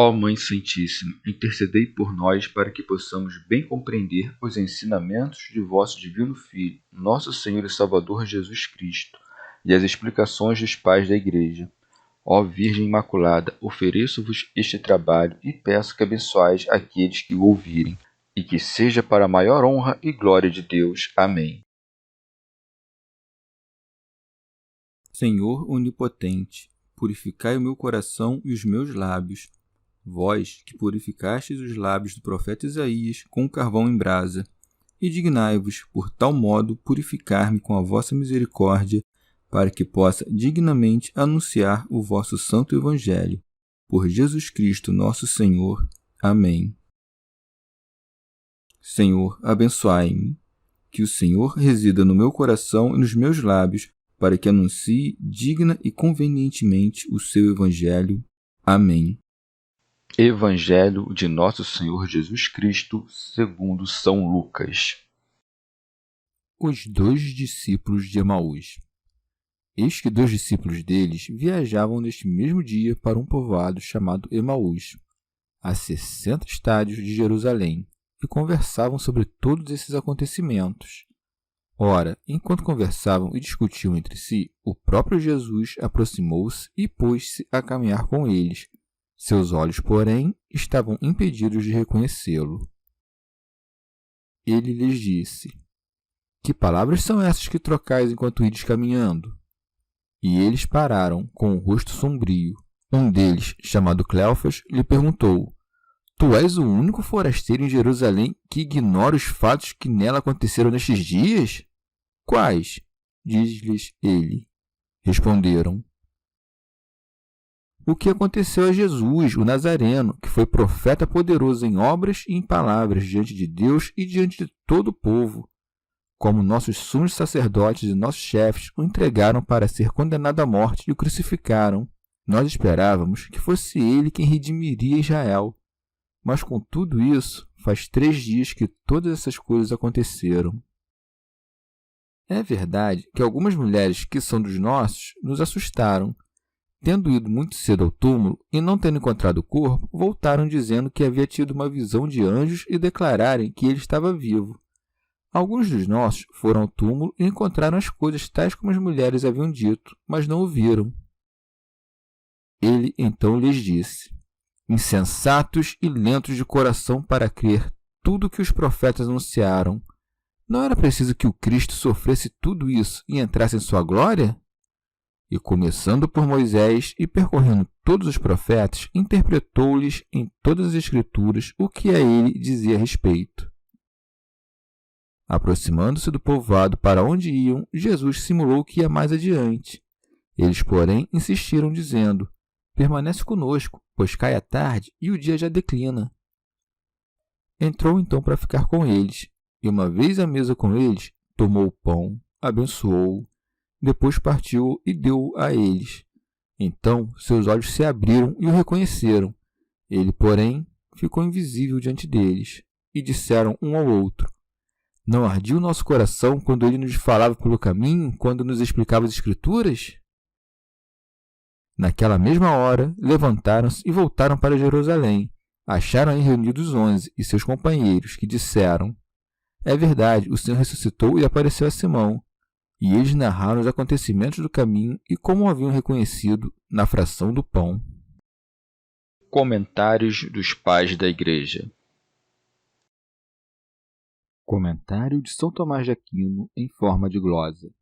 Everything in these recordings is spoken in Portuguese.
Ó Mãe Santíssima, intercedei por nós para que possamos bem compreender os ensinamentos de vosso Divino Filho, nosso Senhor e Salvador Jesus Cristo, e as explicações dos pais da Igreja. Ó Virgem Imaculada, ofereço-vos este trabalho e peço que abençoais aqueles que o ouvirem, e que seja para a maior honra e glória de Deus. Amém. Senhor onipotente, purificai o meu coração e os meus lábios. Vós, que purificastes os lábios do profeta Isaías com carvão em brasa, e dignai-vos, por tal modo, purificar-me com a vossa misericórdia, para que possa dignamente anunciar o vosso santo Evangelho. Por Jesus Cristo, nosso Senhor. Amém. Senhor, abençoai-me. Que o Senhor resida no meu coração e nos meus lábios, para que anuncie digna e convenientemente o seu Evangelho. Amém. Evangelho de Nosso Senhor Jesus Cristo, segundo São Lucas. Os 2 discípulos de Emaús. Eis que 2 discípulos deles viajavam neste mesmo dia para um povoado chamado Emaús, a 60 estádios de Jerusalém, e conversavam sobre todos esses acontecimentos. Ora, enquanto conversavam e discutiam entre si, o próprio Jesus aproximou-se e pôs-se a caminhar com eles. Seus olhos, porém, estavam impedidos de reconhecê-lo. Ele lhes disse: Que palavras são essas que trocais enquanto ides caminhando? E eles pararam, com o rosto sombrio. Um deles, chamado Cleofas, lhe perguntou: Tu és o único forasteiro em Jerusalém que ignora os fatos que nela aconteceram nestes dias? Quais? Diz-lhes ele. Responderam: O que aconteceu a Jesus, o Nazareno, que foi profeta poderoso em obras e em palavras diante de Deus e diante de todo o povo. Como nossos sumos sacerdotes e nossos chefes o entregaram para ser condenado à morte e o crucificaram. Nós esperávamos que fosse ele quem redimiria Israel. Mas com tudo isso, faz 3 dias que todas essas coisas aconteceram. É verdade que algumas mulheres que são dos nossos nos assustaram. Tendo ido muito cedo ao túmulo e não tendo encontrado o corpo, voltaram dizendo que havia tido uma visão de anjos e declararem que ele estava vivo. Alguns dos nossos foram ao túmulo e encontraram as coisas tais como as mulheres haviam dito, mas não o viram. Ele então lhes disse: Insensatos e lentos de coração para crer tudo o que os profetas anunciaram. Não era preciso que o Cristo sofresse tudo isso e entrasse em sua glória? E começando por Moisés e percorrendo todos os profetas, interpretou-lhes em todas as Escrituras o que a ele dizia a respeito. Aproximando-se do povoado para onde iam, Jesus simulou que ia mais adiante. Eles, porém, insistiram, dizendo: Permanece conosco, pois cai a tarde e o dia já declina. Entrou então para ficar com eles, e uma vez à mesa com eles, tomou o pão, abençoou-o, depois partiu e deu-o a eles. Então seus olhos se abriram e o reconheceram. Ele, porém, ficou invisível diante deles, e disseram um ao outro: Não ardia o nosso coração quando ele nos falava pelo caminho, quando nos explicava as Escrituras? Naquela mesma hora, levantaram-se e voltaram para Jerusalém. Acharam aí reunidos 11 e seus companheiros, que disseram: É verdade, o Senhor ressuscitou e apareceu a Simão. E eles narraram os acontecimentos do caminho e como o haviam reconhecido na fração do pão. Comentários dos Pais da Igreja. Comentário de São Tomás de Aquino em forma de glosa.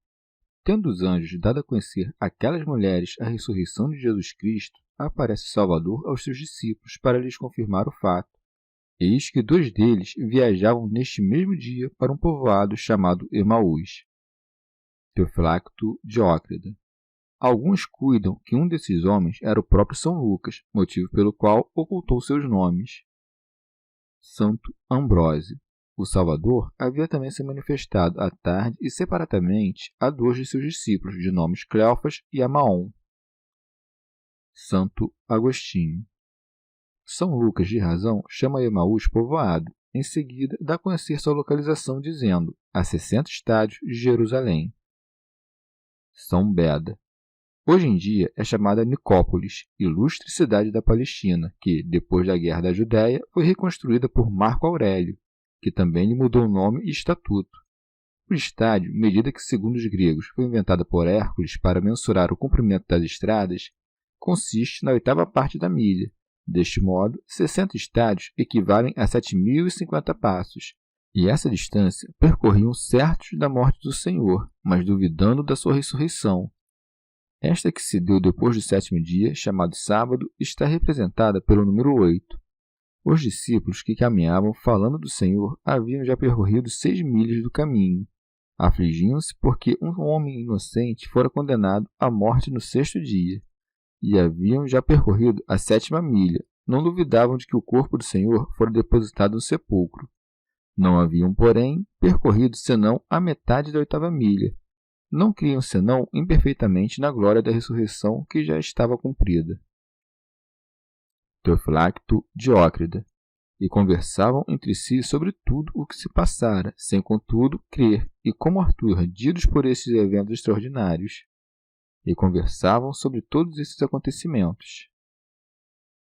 Tendo os anjos dado a conhecer àquelas mulheres a ressurreição de Jesus Cristo, aparece o Salvador aos seus discípulos para lhes confirmar o fato. Eis que 2 deles viajavam neste mesmo dia para um povoado chamado Emaús. Teofilacto Diócrida. Alguns cuidam que um desses homens era o próprio São Lucas, motivo pelo qual ocultou seus nomes. Santo Ambrósio. O Salvador havia também se manifestado à tarde e separadamente a 2 de seus discípulos, de nomes Cleofas e Amaon. Santo Agostinho. São Lucas, de razão, chama Emaús povoado. Em seguida, dá a conhecer sua localização, dizendo: a 60 estádios de Jerusalém. São Beda. Hoje em dia é chamada Nicópolis, ilustre cidade da Palestina, que, depois da Guerra da Judéia, foi reconstruída por Marco Aurélio, que também lhe mudou o nome e estatuto. O estádio, medida que, segundo os gregos, foi inventada por Hércules para mensurar o comprimento das estradas, consiste na oitava parte da milha. Deste modo, 60 estádios equivalem a 7.050 passos, e essa distância percorriam certos da morte do Senhor, mas duvidando da sua ressurreição. Esta que se deu depois do sétimo dia, chamado sábado, está representada pelo número 8. Os discípulos que caminhavam falando do Senhor haviam já percorrido 6 milhas do caminho. Afligiam-se porque um homem inocente fora condenado à morte no sexto dia, e haviam já percorrido a 7ª milha. Não duvidavam de que o corpo do Senhor fora depositado no sepulcro. Não haviam, porém, percorrido senão a metade da 8ª milha. Não criam senão imperfeitamente na glória da ressurreição que já estava cumprida. Teofilacto, Diócrida. E conversavam entre si sobre tudo o que se passara, sem contudo crer, e como Arthur, ardidos por esses eventos extraordinários. E conversavam sobre todos esses acontecimentos.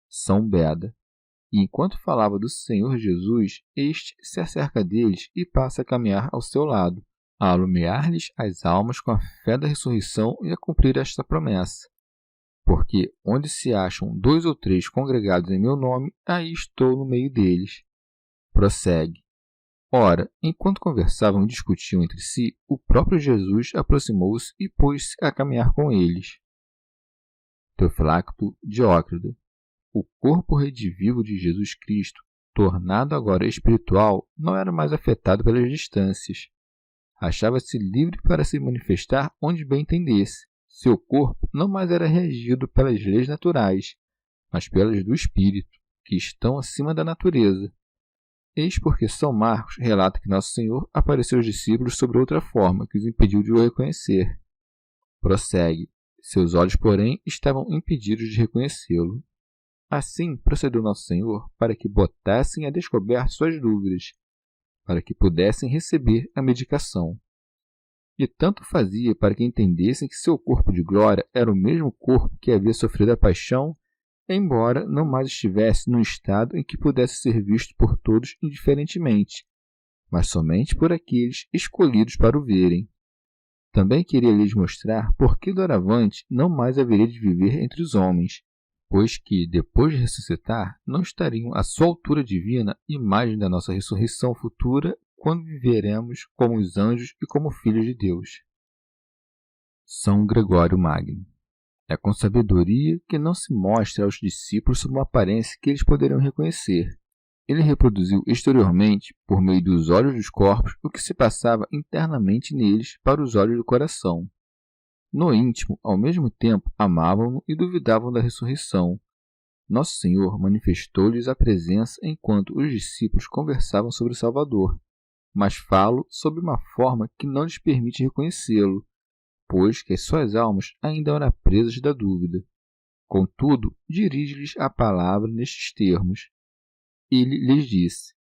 São Beda. E enquanto falava do Senhor Jesus, este se acerca deles e passa a caminhar ao seu lado, a alumiar-lhes as almas com a fé da ressurreição e a cumprir esta promessa. Porque onde se acham 2 ou 3 congregados em meu nome, aí estou no meio deles. Prossegue. Ora, enquanto conversavam e discutiam entre si, o próprio Jesus aproximou-se e pôs-se a caminhar com eles. Teofilacto, Diócrida. O corpo redivivo de Jesus Cristo, tornado agora espiritual, não era mais afetado pelas distâncias. Achava-se livre para se manifestar onde bem entendesse. Seu corpo não mais era regido pelas leis naturais, mas pelas do espírito, que estão acima da natureza. Eis porque São Marcos relata que Nosso Senhor apareceu aos discípulos sobre outra forma, que os impediu de o reconhecer. Prossegue. Seus olhos, porém, estavam impedidos de reconhecê-lo. Assim procedeu Nosso Senhor para que botassem a descoberto suas dúvidas, para que pudessem receber a medicação. E tanto fazia para que entendessem que seu corpo de glória era o mesmo corpo que havia sofrido a paixão, embora não mais estivesse num estado em que pudesse ser visto por todos indiferentemente, mas somente por aqueles escolhidos para o verem. Também queria lhes mostrar por que doravante não mais haveria de viver entre os homens, pois que, depois de ressuscitar, não estariam à sua altura divina, imagem da nossa ressurreição futura, quando viveremos como os anjos e como filhos de Deus. São Gregório Magno. É com sabedoria que não se mostra aos discípulos sob uma aparência que eles poderão reconhecer. Ele reproduziu exteriormente, por meio dos olhos dos corpos, o que se passava internamente neles para os olhos do coração. No íntimo, ao mesmo tempo, amavam-no e duvidavam da ressurreição. Nosso Senhor manifestou-lhes a presença enquanto os discípulos conversavam sobre o Salvador, mas falo sob uma forma que não lhes permite reconhecê-lo, pois que as suas almas ainda eram presas da dúvida. Contudo, dirige-lhes a palavra nestes termos. Ele lhes disse: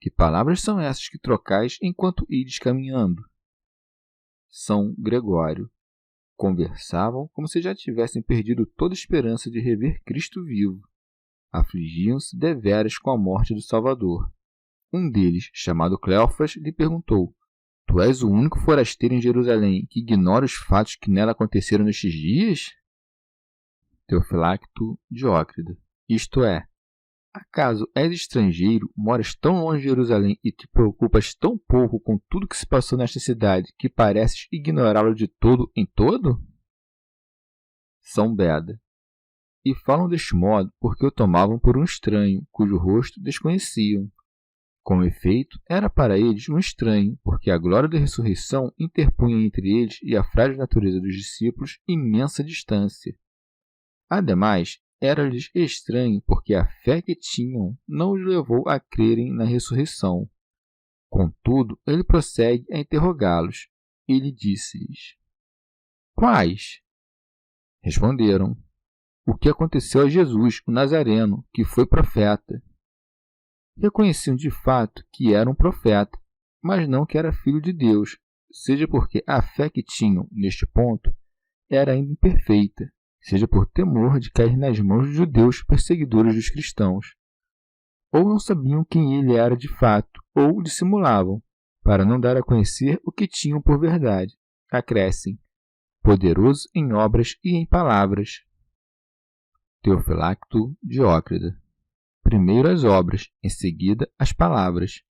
Que palavras são essas que trocais enquanto ides caminhando? São Gregório. Conversavam como se já tivessem perdido toda esperança de rever Cristo vivo. Afligiam-se deveras com a morte do Salvador. Um deles, chamado Cleófas, lhe perguntou: Tu és o único forasteiro em Jerusalém que ignora os fatos que nela aconteceram nestes dias? Teofilacto, Diócrida. Isto é, acaso és estrangeiro, moras tão longe de Jerusalém e te preocupas tão pouco com tudo que se passou nesta cidade que pareces ignorá-lo de todo em todo? São Beda. E falam deste modo porque o tomavam por um estranho, cujo rosto desconheciam. Com efeito, era para eles um estranho, porque a glória da ressurreição interpunha entre eles e a frágil natureza dos discípulos imensa distância. Ademais, era-lhes estranho, porque a fé que tinham não os levou a crerem na ressurreição. Contudo, ele prossegue a interrogá-los. Ele disse-lhes: Quais? Responderam: O que aconteceu a Jesus, o Nazareno, que foi profeta. Reconheciam de fato que era um profeta, mas não que era filho de Deus, seja porque a fé que tinham, neste ponto, era ainda imperfeita, seja por temor de cair nas mãos dos judeus perseguidores dos cristãos, ou não sabiam quem ele era de fato, ou dissimulavam, para não dar a conhecer o que tinham por verdade. Acrescem: poderoso em obras e em palavras. Teofilacto Diócrida. Primeiro as obras, em seguida as palavras.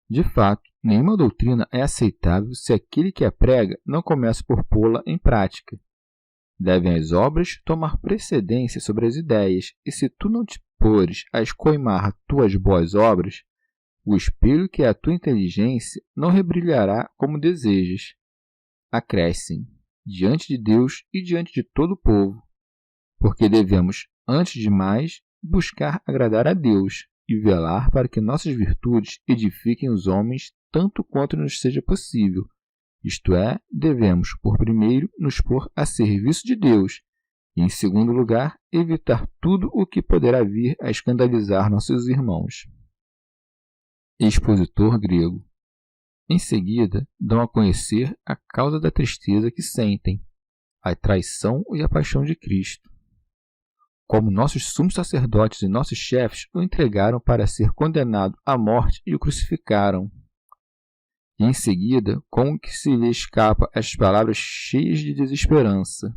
De fato, nenhuma doutrina é aceitável se aquele que a prega não começa por pô-la em prática. Devem as obras tomar precedência sobre as ideias, e se tu não te pores a escoimar tuas boas obras, o espelho que é a tua inteligência não rebrilhará como desejas. Acrescem: diante de Deus e diante de todo o povo, porque devemos, antes de mais, buscar agradar a Deus e velar para que nossas virtudes edifiquem os homens tanto quanto nos seja possível. Isto é, devemos, por primeiro, nos pôr a serviço de Deus e, em segundo lugar, evitar tudo o que poderá vir a escandalizar nossos irmãos. Expositor grego. Em seguida, dão a conhecer a causa da tristeza que sentem, a traição e a paixão de Cristo. Como nossos sumos sacerdotes e nossos chefes o entregaram para ser condenado à morte e o crucificaram. E em seguida, como que se lhe escapa as palavras cheias de desesperança.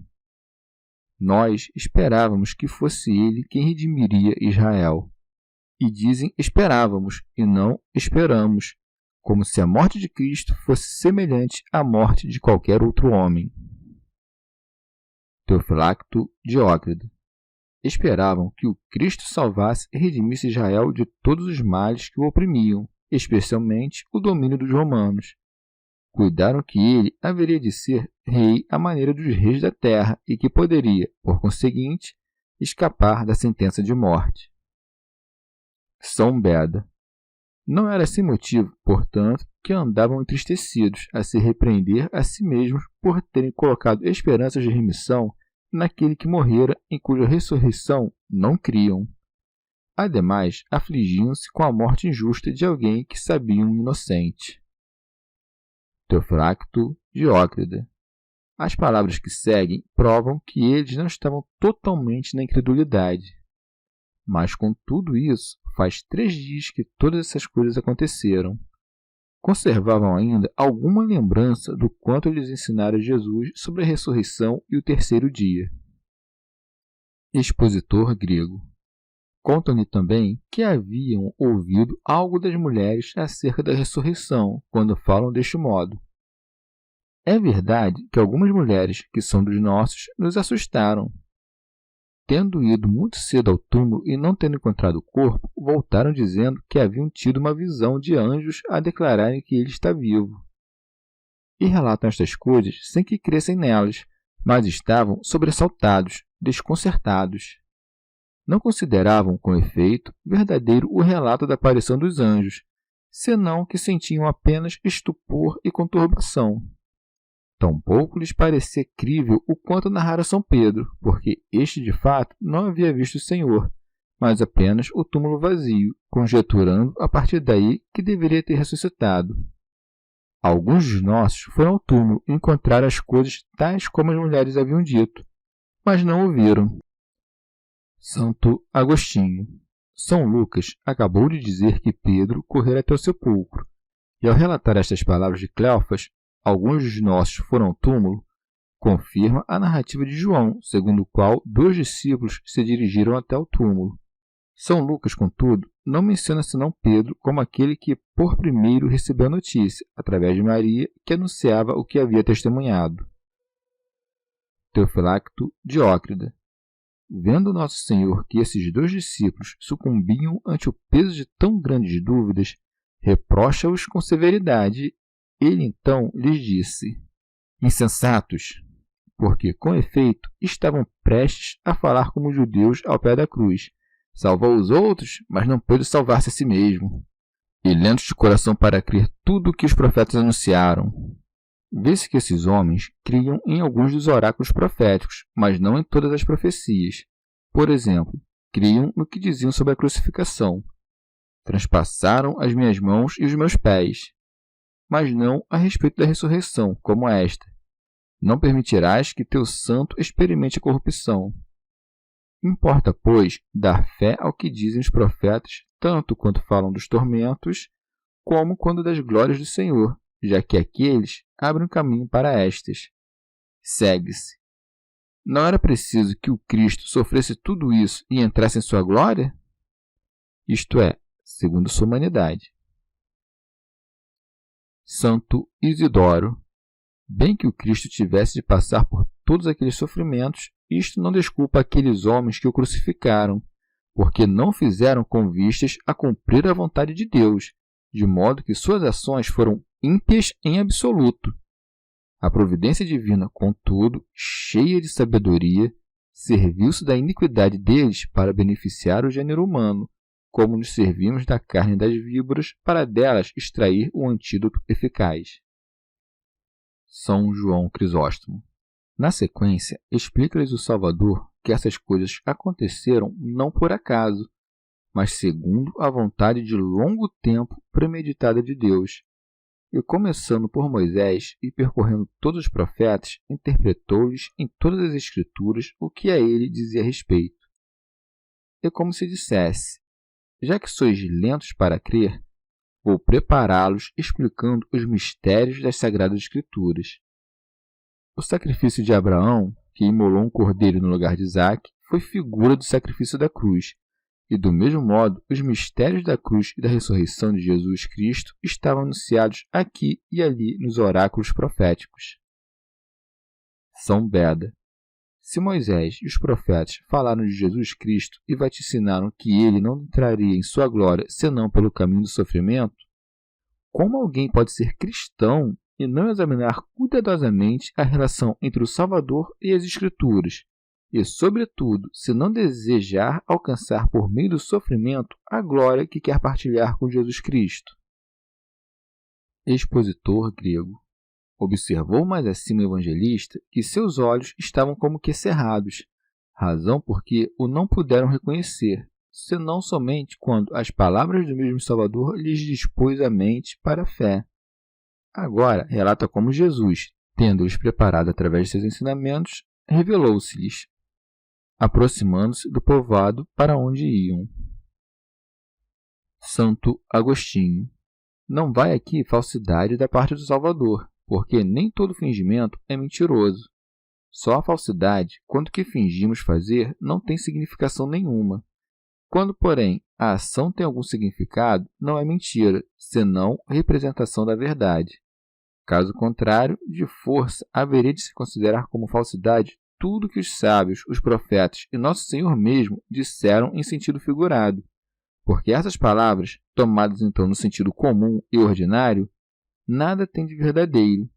Nós esperávamos que fosse ele quem redimiria Israel. E dizem esperávamos e não esperamos, como se a morte de Cristo fosse semelhante à morte de qualquer outro homem. Teofilacto Diócrida. Esperavam que o Cristo salvasse e redimisse Israel de todos os males que o oprimiam, especialmente o domínio dos romanos. Cuidaram que ele haveria de ser rei à maneira dos reis da terra e que poderia, por conseguinte, escapar da sentença de morte. São Beda. Não era sem motivo, portanto, que andavam entristecidos a se repreender a si mesmos por terem colocado esperanças de remissão naquele que morrera, em cuja ressurreição não criam. Ademais, afligiam-se com a morte injusta de alguém que sabiam inocente. Teofilacto Diócrida. As palavras que seguem provam que eles não estavam totalmente na incredulidade. Mas, com tudo isso, faz 3 dias que todas essas coisas aconteceram. Conservavam ainda alguma lembrança do quanto lhes ensinara Jesus sobre a ressurreição e o terceiro dia. Expositor grego. Contam-lhe também que haviam ouvido algo das mulheres acerca da ressurreição, quando falam deste modo. É verdade que algumas mulheres, que são dos nossos, nos assustaram. Tendo ido muito cedo ao túmulo e não tendo encontrado o corpo, voltaram dizendo que haviam tido uma visão de anjos a declararem que ele está vivo. E relatam estas coisas sem que crescem nelas, mas estavam sobressaltados, desconcertados. Não consideravam, com efeito, verdadeiro o relato da aparição dos anjos, senão que sentiam apenas estupor e conturbação. Tampouco lhes parecia crível o quanto narrara São Pedro, porque este de fato não havia visto o Senhor, mas apenas o túmulo vazio, conjecturando a partir daí que deveria ter ressuscitado. Alguns dos nossos foram ao túmulo e encontraram as coisas tais como as mulheres haviam dito, mas não ouviram. Santo Agostinho. São Lucas acabou de dizer que Pedro correra até o sepulcro, e ao relatar estas palavras de Cleofas, alguns dos nossos foram ao túmulo, confirma a narrativa de João, segundo o qual 2 discípulos se dirigiram até o túmulo. São Lucas, contudo, não menciona senão Pedro como aquele que por primeiro recebeu a notícia, através de Maria, que anunciava o que havia testemunhado. Teofilacto Diócrida. Vendo Nosso Senhor que esses 2 discípulos sucumbiam ante o peso de tão grandes dúvidas, reprocha-os com severidade. Ele então lhes disse: insensatos, porque, com efeito, estavam prestes a falar como os judeus ao pé da cruz. Salvou os outros, mas não pôde salvar-se a si mesmo. E lentos de coração para crer tudo o que os profetas anunciaram. Vê-se que esses homens criam em alguns dos oráculos proféticos, mas não em todas as profecias. Por exemplo, criam no que diziam sobre a crucificação. Transpassaram as minhas mãos e os meus pés, mas não a respeito da ressurreição, como esta. Não permitirás que teu santo experimente a corrupção. Importa, pois, dar fé ao que dizem os profetas, tanto quanto falam dos tormentos, como quando das glórias do Senhor, já que aqueles abrem o caminho para estas. Segue-se. Não era preciso que o Cristo sofresse tudo isso e entrasse em sua glória? Isto é, segundo sua humanidade. Santo Isidoro. Bem que o Cristo tivesse de passar por todos aqueles sofrimentos, isto não desculpa aqueles homens que o crucificaram, porque não fizeram com vistas a cumprir a vontade de Deus, de modo que suas ações foram ímpias em absoluto. A providência divina, contudo, cheia de sabedoria, serviu-se da iniquidade deles para beneficiar o gênero humano, como nos servimos da carne das víboras para delas extrair o antídoto eficaz. São João Crisóstomo. Na sequência, explica-lhes o Salvador que essas coisas aconteceram não por acaso, mas segundo a vontade de longo tempo premeditada de Deus. E começando por Moisés e percorrendo todos os profetas, interpretou-lhes em todas as Escrituras o que a ele dizia a respeito. É como se dissesse: já que sois lentos para crer, vou prepará-los explicando os mistérios das Sagradas Escrituras. O sacrifício de Abraão, que imolou um cordeiro no lugar de Isaque, foi figura do sacrifício da cruz, e do mesmo modo os mistérios da cruz e da ressurreição de Jesus Cristo estavam anunciados aqui e ali nos oráculos proféticos. São Beda. Se Moisés e os profetas falaram de Jesus Cristo e vaticinaram que ele não entraria em sua glória senão pelo caminho do sofrimento, como alguém pode ser cristão e não examinar cuidadosamente a relação entre o Salvador e as Escrituras, e, sobretudo, se não desejar alcançar por meio do sofrimento a glória que quer partilhar com Jesus Cristo? Expositor grego. Observou mais acima o evangelista que seus olhos estavam como que cerrados, razão porque o não puderam reconhecer, senão somente quando as palavras do mesmo Salvador lhes dispôs a mente para a fé. Agora relata como Jesus, tendo-lhes preparado através de seus ensinamentos, revelou-se-lhes, aproximando-se do povoado para onde iam. Santo Agostinho. Não vai aqui falsidade da parte do Salvador, porque nem todo fingimento é mentiroso. Só a falsidade, quando o que fingimos fazer não tem significação nenhuma. Quando, porém, a ação tem algum significado, não é mentira, senão representação da verdade. Caso contrário, de força haveria de se considerar como falsidade tudo que os sábios, os profetas e Nosso Senhor mesmo disseram em sentido figurado, porque essas palavras, tomadas então no sentido comum e ordinário, nada têm de verdadeiro.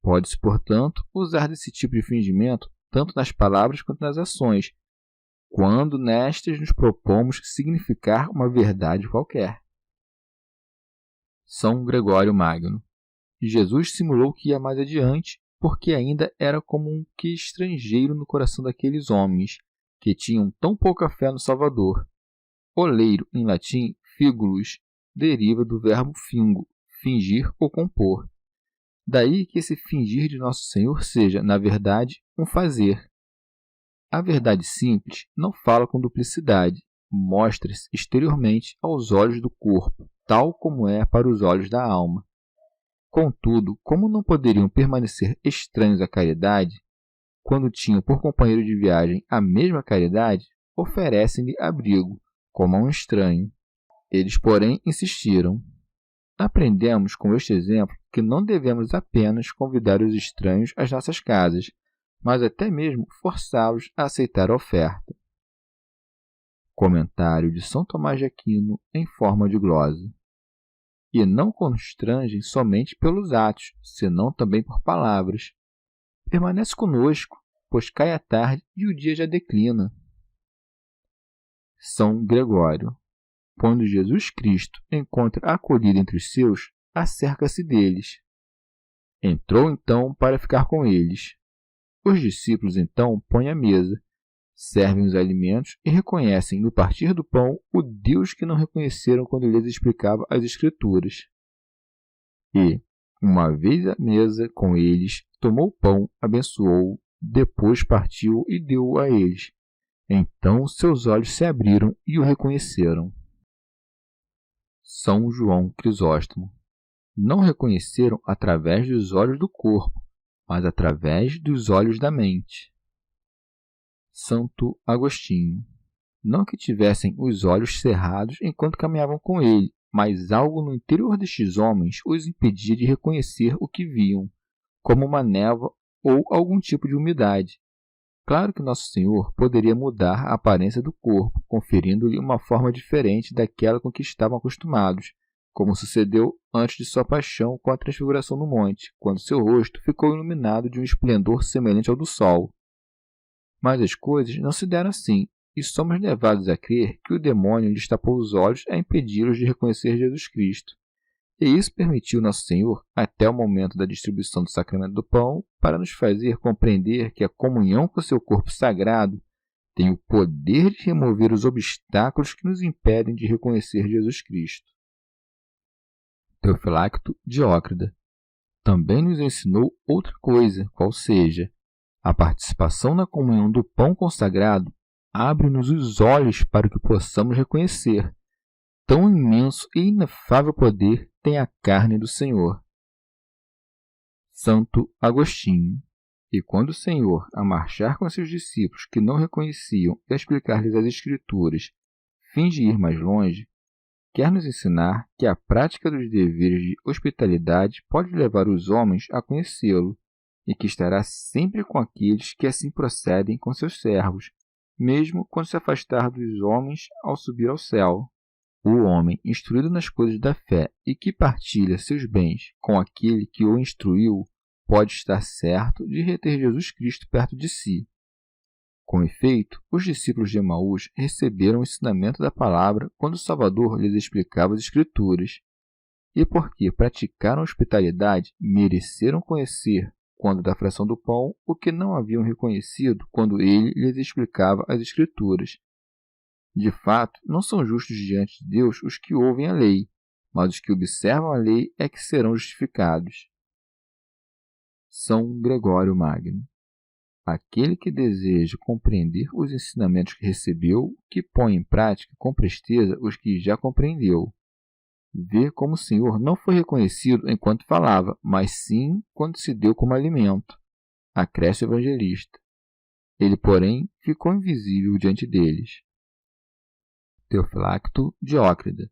Pode-se, portanto, usar desse tipo de fingimento tanto nas palavras quanto nas ações, quando nestas nos propomos significar uma verdade qualquer. São Gregório Magno. Jesus simulou que ia mais adiante, porque ainda era como um que estrangeiro no coração daqueles homens, que tinham tão pouca fé no Salvador. Oleiro, em latim, figulus, deriva do verbo fingo, fingir ou compor. Daí que esse fingir de Nosso Senhor seja, na verdade, um fazer. A verdade simples não fala com duplicidade, mostra-se exteriormente aos olhos do corpo, tal como é para os olhos da alma. Contudo, como não poderiam permanecer estranhos à caridade, quando tinham por companheiro de viagem a mesma caridade, oferecem-lhe abrigo, como a um estranho. Eles, porém, insistiram. Aprendemos com este exemplo que não devemos apenas convidar os estranhos às nossas casas, mas até mesmo forçá-los a aceitar a oferta. Comentário de São Tomás de Aquino em forma de glosa. E não constrangem somente pelos atos, senão também por palavras. Permanece conosco, pois cai a tarde e o dia já declina. São Gregório. Quando Jesus Cristo encontra acolhida entre os seus, acerca-se deles. Entrou então para ficar com eles. Os discípulos então põem à mesa, servem os alimentos e reconhecem no partir do pão o Deus que não reconheceram quando ele lhes explicava as Escrituras. E, uma vez à mesa com eles, tomou o pão, abençoou, depois partiu e deu-o a eles. Então seus olhos se abriram e o reconheceram. São João Crisóstomo. Não reconheceram através dos olhos do corpo, mas através dos olhos da mente. Santo Agostinho. Não que tivessem os olhos cerrados enquanto caminhavam com ele, mas algo no interior destes homens os impedia de reconhecer o que viam, como uma névoa ou algum tipo de umidade. Claro que Nosso Senhor poderia mudar a aparência do corpo, conferindo-lhe uma forma diferente daquela com que estavam acostumados, como sucedeu antes de sua paixão com a transfiguração no monte, quando seu rosto ficou iluminado de um esplendor semelhante ao do sol. Mas as coisas não se deram assim, e somos levados a crer que o demônio lhes tapou os olhos a impedi-los de reconhecer Jesus Cristo. E isso permitiu Nosso Senhor, até o momento da distribuição do sacramento do pão, para nos fazer compreender que a comunhão com seu corpo sagrado tem o poder de remover os obstáculos que nos impedem de reconhecer Jesus Cristo. Teofilacto Diócrida também nos ensinou outra coisa, qual seja, a participação na comunhão do pão consagrado abre-nos os olhos para que possamos reconhecer. Tão imenso e inefável poder tem a carne do Senhor. Santo Agostinho. E quando o Senhor, a marchar com seus discípulos que não reconheciam e a explicar-lhes as Escrituras, finge ir mais longe, quer nos ensinar que a prática dos deveres de hospitalidade pode levar os homens a conhecê-lo, e que estará sempre com aqueles que assim procedem com seus servos, mesmo quando se afastar dos homens ao subir ao céu. O homem, instruído nas coisas da fé e que partilha seus bens com aquele que o instruiu, pode estar certo de reter Jesus Cristo perto de si. Com efeito, os discípulos de Emaús receberam o ensinamento da palavra quando o Salvador lhes explicava as Escrituras, e porque praticaram a hospitalidade, mereceram conhecer, quando da fração do pão, o que não haviam reconhecido quando ele lhes explicava as Escrituras. De fato, não são justos diante de Deus os que ouvem a lei, mas os que observam a lei é que serão justificados. São Gregório Magno. Aquele que deseja compreender os ensinamentos que recebeu, que põe em prática com presteza os que já compreendeu. Vê como o Senhor não foi reconhecido enquanto falava, mas sim quando se deu como alimento. Acresce o evangelista. Ele, porém, ficou invisível diante deles. Teofilacto Diócrida.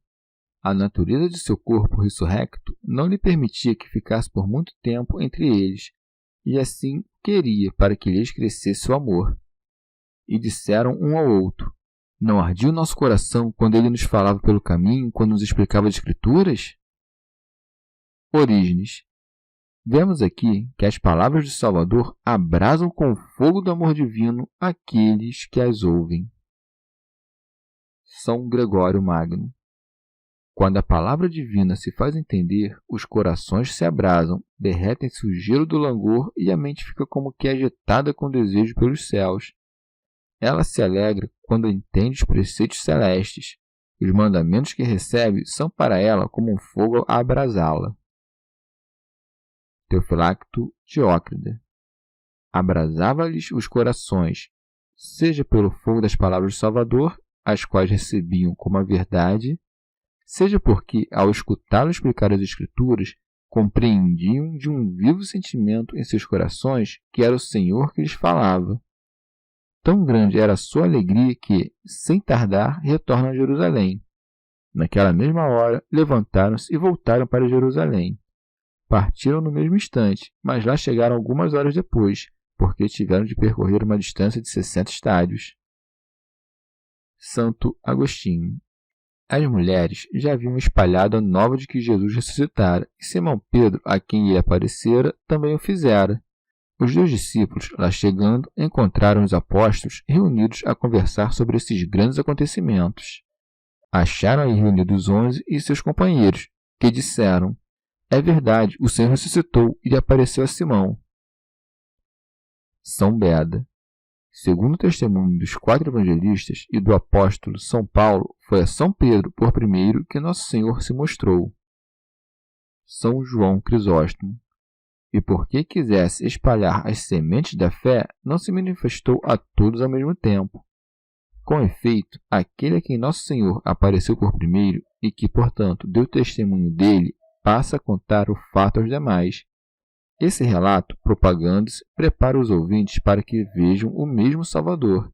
A natureza de seu corpo ressurrecto não lhe permitia que ficasse por muito tempo entre eles, e assim queria para que lhes crescesse o amor. E disseram um ao outro: não ardia o nosso coração quando ele nos falava pelo caminho, quando nos explicava as Escrituras? Orígenes. Vemos aqui que as palavras do Salvador abrasam com o fogo do amor divino aqueles que as ouvem. São Gregório Magno. Quando a palavra divina se faz entender, os corações se abrasam, derretem-se o gelo do langor e a mente fica como que agitada com desejo pelos céus. Ela se alegra quando entende os preceitos celestes. Os mandamentos que recebe são para ela como um fogo a abrasá-la. Teofilacto Diócrida. Abrasava-lhes os corações, seja pelo fogo das palavras do Salvador, as quais recebiam como a verdade, seja porque, ao escutá-lo explicar as Escrituras, compreendiam de um vivo sentimento em seus corações que era o Senhor que lhes falava. Tão grande era a sua alegria que, sem tardar, retornam a Jerusalém. Naquela mesma hora, levantaram-se e voltaram para Jerusalém. Partiram no mesmo instante, mas lá chegaram algumas horas depois, porque tiveram de percorrer uma distância de 60 estádios. Santo Agostinho. As mulheres já haviam espalhado a nova de que Jesus ressuscitara, e Simão Pedro, a quem ele aparecera, também o fizera. Os 2 discípulos, lá chegando, encontraram os apóstolos reunidos a conversar sobre esses grandes acontecimentos. Acharam aí reunidos os 11 e seus companheiros, que disseram: é verdade, o Senhor ressuscitou e apareceu a Simão. São Beda. Segundo o testemunho dos 4 evangelistas e do apóstolo São Paulo, foi a São Pedro, por primeiro, que Nosso Senhor se mostrou. São João Crisóstomo. E porque quisesse espalhar as sementes da fé, não se manifestou a todos ao mesmo tempo. Com efeito, aquele a quem Nosso Senhor apareceu por primeiro e que, portanto, deu testemunho dele, passa a contar o fato aos demais. Esse relato, propagando-se, prepara os ouvintes para que vejam o mesmo Salvador.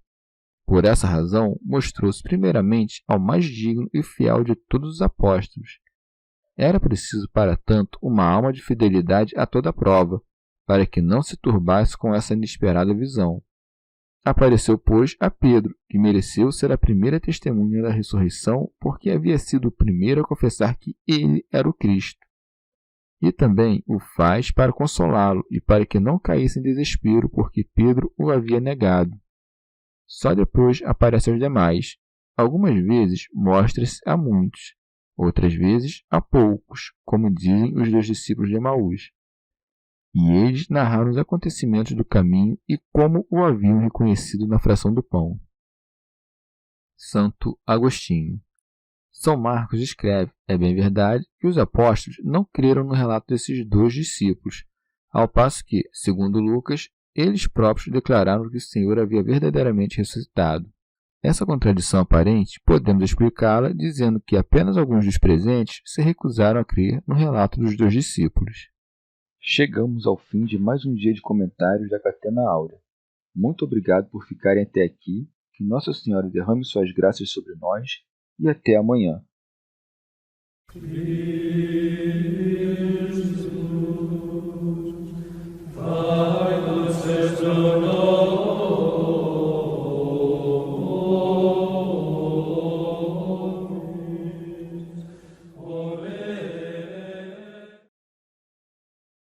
Por essa razão, mostrou-se primeiramente ao mais digno e fiel de todos os apóstolos. Era preciso, para tanto, uma alma de fidelidade a toda prova, para que não se turbasse com essa inesperada visão. Apareceu, pois, a Pedro, que mereceu ser a primeira testemunha da ressurreição, porque havia sido o primeiro a confessar que ele era o Cristo. E também o faz para consolá-lo e para que não caísse em desespero, porque Pedro o havia negado. Só depois aparece aos demais. Algumas vezes mostra-se a muitos, outras vezes a poucos, como dizem os 2 discípulos de Emaús. E eles narraram os acontecimentos do caminho e como o haviam reconhecido na fração do pão. Santo Agostinho. São Marcos escreve, é bem verdade, que os apóstolos não creram no relato desses 2 discípulos, ao passo que, segundo Lucas, eles próprios declararam que o Senhor havia verdadeiramente ressuscitado. Essa contradição aparente podemos explicá-la dizendo que apenas alguns dos presentes se recusaram a crer no relato dos 2 discípulos. Chegamos ao fim de mais um dia de comentários da Catena Áurea. Muito obrigado por ficarem até aqui, que Nossa Senhora derrame suas graças sobre nós e até amanhã.